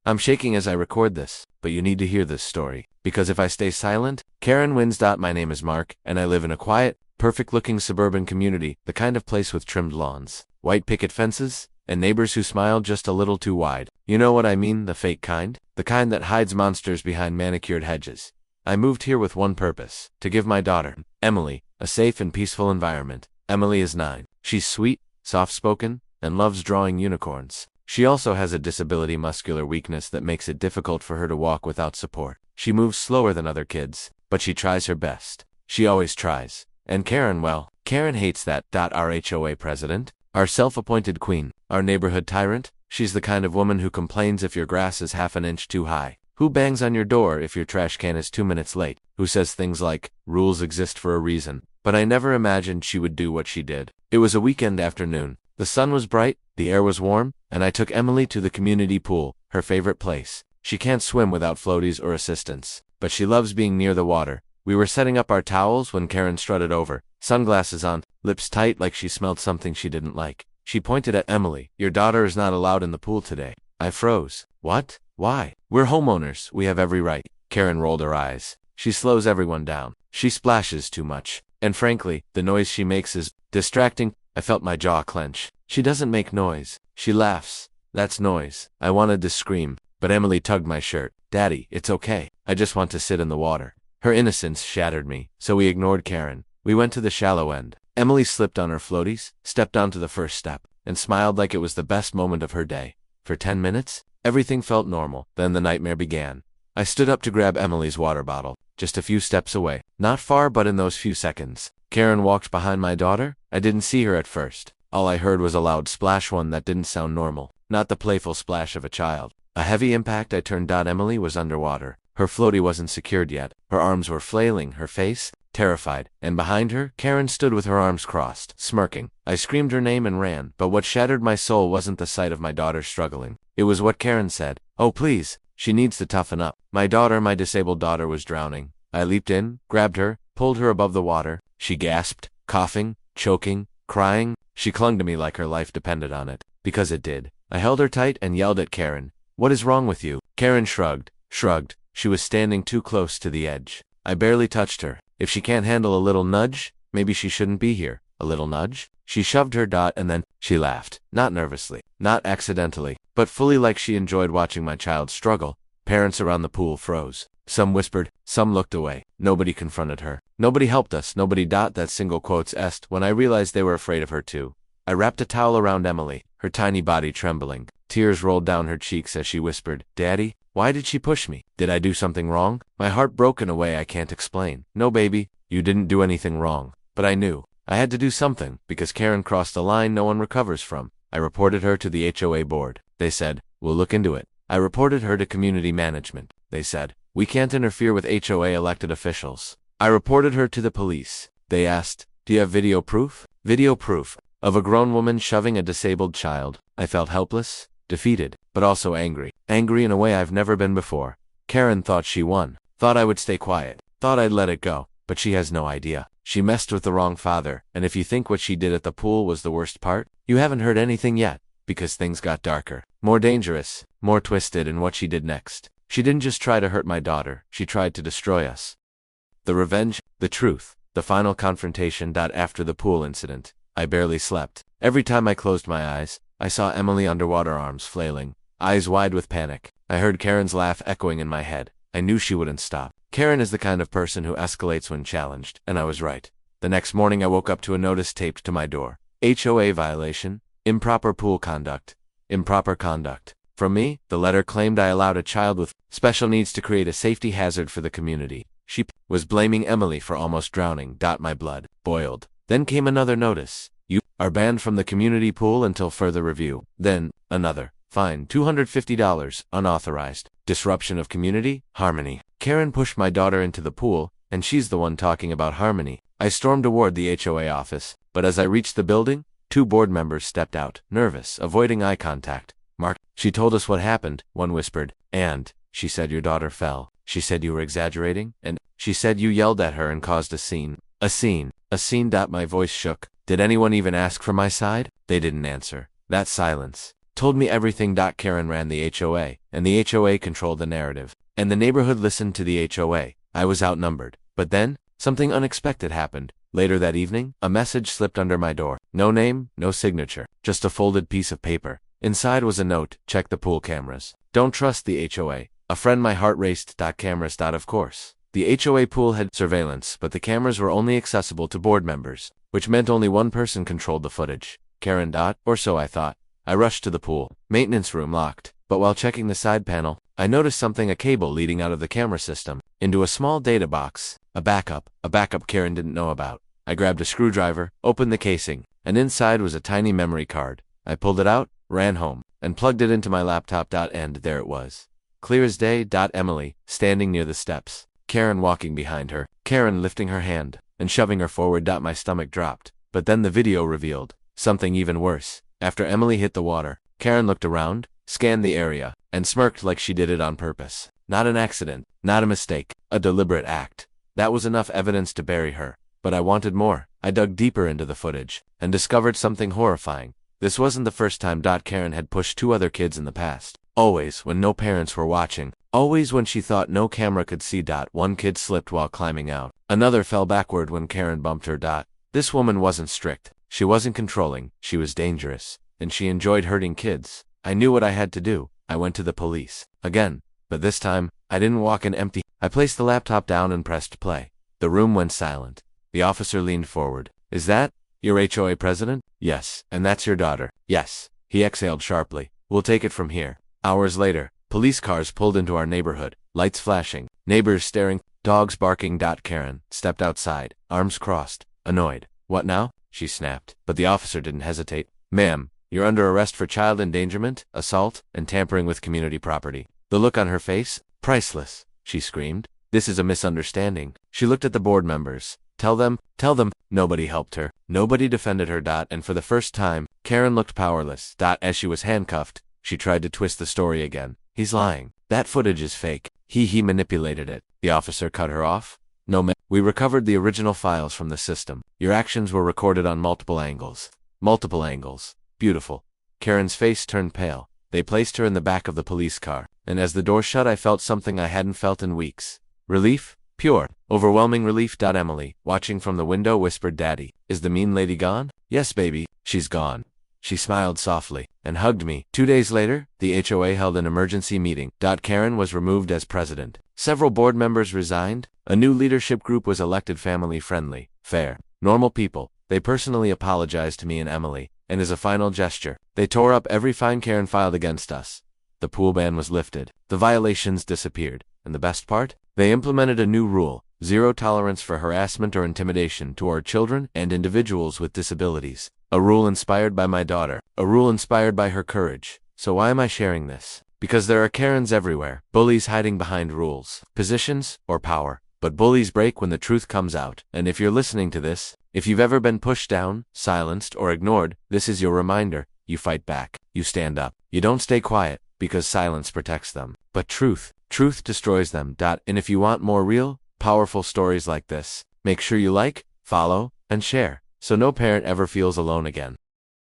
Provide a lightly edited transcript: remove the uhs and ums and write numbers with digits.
I'm shaking as I record this, but you need to hear this story. Because if I stay silent, Karen wins. My name is Mark, and I live in a quiet, perfect-looking suburban community, the kind of place with trimmed lawns, white picket fences, and neighbors who smile just a little too wide. You know what I mean, the fake kind? The kind that hides monsters behind manicured hedges. I moved here with one purpose: to give my daughter, Emily, a safe and peaceful environment. Emily is 9. She's sweet, soft-spoken, and loves drawing unicorns. She also has a disability, muscular weakness that makes it difficult for her to walk without support. She moves slower than other kids, but she tries her best. She always tries. And Karen, well, Karen hates that. Our HOA president, our self-appointed queen, our neighborhood tyrant, she's the kind of woman who complains if your grass is half an inch too high, who bangs on your door if your trash can is 2 minutes late, who says things like, rules exist for a reason. But I never imagined she would do what she did. It was a weekend afternoon. The sun was bright, the air was warm, and I took Emily to the community pool, her favorite place. She can't swim without floaties or assistance, but she loves being near the water. We were setting up our towels when Karen strutted over, sunglasses on, lips tight like she smelled something she didn't like. She pointed at Emily. Your daughter is not allowed in the pool today. I froze. What? Why? We're homeowners. We have every right. Karen rolled her eyes. She slows everyone down. She splashes too much. And frankly, the noise she makes is distracting. I felt my jaw clench. She doesn't make noise. She laughs. That's noise. I wanted to scream, but Emily tugged my shirt. Daddy, it's okay. I just want to sit in the water. Her innocence shattered me, so we ignored Karen. We went to the shallow end. Emily slipped on her floaties, stepped onto the first step, and smiled like it was the best moment of her day. For 10 minutes, everything felt normal. Then the nightmare began. I stood up to grab Emily's water bottle, just a few steps away. Not far, but in those few seconds, Karen walked behind my daughter. I didn't see her at first. All I heard was a loud splash, one that didn't sound normal, not the playful splash of a child. A heavy impact. I turned. Emily was underwater. Her floaty wasn't secured yet. Her arms were flailing, her face terrified, and behind her, Karen stood with her arms crossed, smirking. I screamed her name and ran, but what shattered my soul wasn't the sight of my daughter struggling. It was what Karen said. Oh, please, she needs to toughen up. My daughter, my disabled daughter, was drowning. I leaped in, grabbed her, pulled her above the water. She gasped, coughing, choking, crying. She clung to me like her life depended on it, because it did. I held her tight and yelled at Karen. What is wrong with you? Karen shrugged. She was standing too close to the edge. I barely touched her. If she can't handle a little nudge, maybe she shouldn't be here. A little nudge? She shoved her. And then, she laughed. Not nervously, not accidentally, but fully, like she enjoyed watching my child struggle. Parents around the pool froze. Some whispered, some looked away. Nobody confronted her. Nobody helped us. Nobody. That single quotes est when I realized they were afraid of her too. I wrapped a towel around Emily, her tiny body trembling. Tears rolled down her cheeks as she whispered, Daddy, why did she push me? Did I do something wrong? My heart broke in a way I can't explain. No, baby, you didn't do anything wrong. But I knew. I had to do something, because Karen crossed a line no one recovers from. I reported her to the HOA board. They said, we'll look into it. I reported her to community management. They said, we can't interfere with HOA elected officials. I reported her to the police. They asked, do you have video proof? Video proof of a grown woman shoving a disabled child. I felt helpless, defeated, but also angry. Angry in a way I've never been before. Karen thought she won. Thought I would stay quiet. Thought I'd let it go. But she has no idea. She messed with the wrong father, and if you think what she did at the pool was the worst part, you haven't heard anything yet, because things got darker, more dangerous, more twisted in what she did next. She didn't just try to hurt my daughter, she tried to destroy us. The revenge, the truth, the final confrontation. After the pool incident, I barely slept. Every time I closed my eyes, I saw Emily underwater, arms flailing, eyes wide with panic. I heard Karen's laugh echoing in my head. I knew she wouldn't stop. Karen is the kind of person who escalates when challenged, and I was right. The next morning I woke up to a notice taped to my door. HOA violation, improper pool conduct, improper conduct. From me, the letter claimed I allowed a child with special needs to create a safety hazard for the community. She was blaming Emily for almost drowning. My blood boiled. Then came another notice. You are banned from the community pool until further review. Then, another. Fine, $250, unauthorized. Disruption of community, harmony. Karen pushed my daughter into the pool, and she's the one talking about harmony. I stormed toward the HOA office, but as I reached the building, 2 board members stepped out, nervous, avoiding eye contact. Mark, she told us what happened, one whispered, and she said your daughter fell. She said you were exaggerating, and she said you yelled at her and caused a scene. A scene. My voice shook. Did anyone even ask for my side? They didn't answer. That silence. told me everything. Karen ran the HOA, and the HOA controlled the narrative. And the neighborhood listened to the HOA. I was outnumbered. But then, something unexpected happened. Later that evening, a message slipped under my door. No name, no signature, just a folded piece of paper. Inside was a note: check the pool cameras. Don't trust the HOA. A friend. My heart raced. Cameras. Of course. The HOA pool had surveillance, but the cameras were only accessible to board members, which meant only one person controlled the footage. Karen. Or so I thought. I rushed to the pool. Maintenance room locked. But while checking the side panel, I noticed something: a cable leading out of the camera system into a small data box. A backup Karen didn't know about. I grabbed a screwdriver, opened the casing, and inside was a tiny memory card. I pulled it out, ran home, and plugged it into my laptop. And there it was. Clear as day. Emily, standing near the steps. Karen walking behind her. Karen lifting her hand and shoving her forward. My stomach dropped. But then the video revealed something even worse. After Emily hit the water, Karen looked around, scanned the area, and smirked like she did it on purpose. Not an accident, not a mistake, a deliberate act. That was enough evidence to bury her. But I wanted more. I dug deeper into the footage and discovered something horrifying. This wasn't the first time. Karen had pushed 2 other kids in the past. Always when no parents were watching. Always when she thought no camera could see. One kid slipped while climbing out. Another fell backward when Karen bumped her. This woman wasn't strict. She wasn't controlling. She was dangerous. And she enjoyed hurting kids. I knew what I had to do. I went to the police. Again. But this time, I didn't walk in empty. I placed the laptop down and pressed play. The room went silent. The officer leaned forward. Is that your HOA president? Yes. And that's your daughter? Yes. He exhaled sharply. We'll take it from here. Hours later, police cars pulled into our neighborhood, lights flashing, neighbors staring, dogs barking. Karen stepped outside, arms crossed, annoyed. What now? She snapped. But the officer didn't hesitate. Ma'am, you're under arrest for child endangerment, assault, and tampering with community property. The look on her face? Priceless. She screamed. This is a misunderstanding. She looked at the board members. Tell them. Nobody helped her. Nobody defended her. And for the first time, Karen looked powerless. As she was handcuffed, she tried to twist the story again. He's lying. That footage is fake. He manipulated it. The officer cut her off. No, ma'am. We recovered the original files from the system. Your actions were recorded on multiple angles. Multiple angles. Beautiful. Karen's face turned pale. They placed her in the back of the police car, and as the door shut, I felt something I hadn't felt in weeks. Relief? Pure, overwhelming relief. Emily, watching from the window, whispered, Daddy, is the mean lady gone? Yes, baby, she's gone. She smiled softly and hugged me. 2 days later, the HOA held an emergency meeting. Karen was removed as president. Several board members resigned. A new leadership group was elected. Family-friendly, fair, normal people. They personally apologized to me and Emily, and as a final gesture, they tore up every fine Karen filed against us. The pool ban was lifted. The violations disappeared. And the best part? They implemented a new rule: 0 tolerance for harassment or intimidation to our children and individuals with disabilities. A rule inspired by my daughter. A rule inspired by her courage. So why am I sharing this? Because there are Karens everywhere. Bullies hiding behind rules, positions, or power. But bullies break when the truth comes out. And if you're listening to this, if you've ever been pushed down, silenced, or ignored, this is your reminder. You fight back. You stand up. You don't stay quiet, because silence protects them. But truth destroys them. And if you want more real, powerful stories like this, make sure you like, follow, and share, so no parent ever feels alone again.